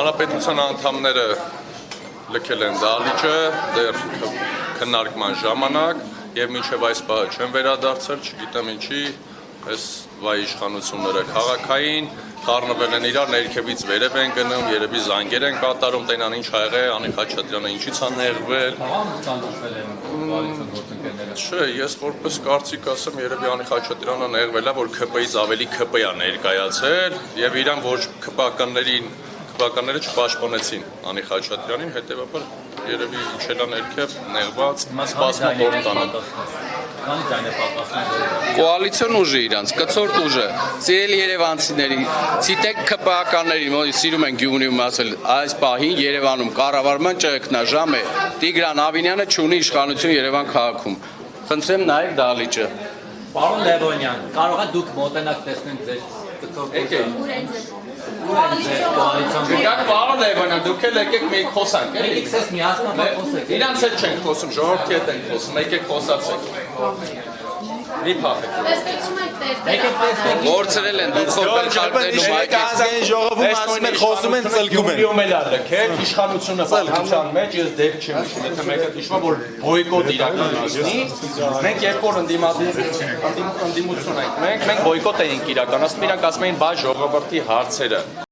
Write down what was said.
Հանրապետության անդամները լքել են դահլիճը դեռ քննարկման ժամանակ եւ մինչեւ այս պահը չեն վերադարձել, չգիտեմ ինչի, այս վայ իշխանությունները քաղաքային խառնվել են իրար, ներքևից վերև են գնում, երևի զանգեր են կատարում, տենան ինչ ա եղել, Անի Խաչատրյանը ինչից ա ներվել։ Չէ, ես որպես կարծիք ասեմ, երևի Անի Խաչատրյանը ներվել է, որ ԿՊ-ից ավելի ԿՊ-ա ներկայացել եւ իրան ոչ ԿՊ-ականները չպաշտպանեցին Անի Խաչատրյանին, հետեւաբար երևի իջել է ներքև, նեղված, սպասմունք տանող։ Կոալիցիոն ուժը իրանց, կցորդ ուժը, սիրելի երևանցիների, ցիտեք ԿՊ-ականներին, որ սիրում են Գյումրիում ասել, այս պահին Երևանում կառավարման ճգնաժամ է, Տիգրան Ավինյանը չունի իշխանություն Երևան քաղաքում։ Խնդրեմ նայեք դահլիճը։ Պարոն Լևոնյան, կարող է դուք մոտենաք տեսնենք ձեր կցորդ ուժը։ Գիտեք, պարոն Լևոնյան, դուք էլ եկեք մենք խոսանք, էլի։ Եկեք ցես միասնաբար խոսեք։ Իրանց հետ չենք խոսում, ժողովրդի հետ ենք խոսում, եկեք խոսացեք։ Մի փախեք։ Եկեք տեսնենք։ Գործերել են դուխով գլխարկներում Շենք ազգային ժողովում ասում են խոսում են ծլգում են։ Գյումրիում էլ ա լքել, իշխանությունը պատմության մեջ ես դեպք չեմ հիշում, եթե մեկը հիշում որ բոյկոտ իրականացնի, մենք երբ որ ընդդիմություն ենք, մենք բոյկոտ էինք իրականացնում, իրանք ասում էին բա ժողովրդի հարցերը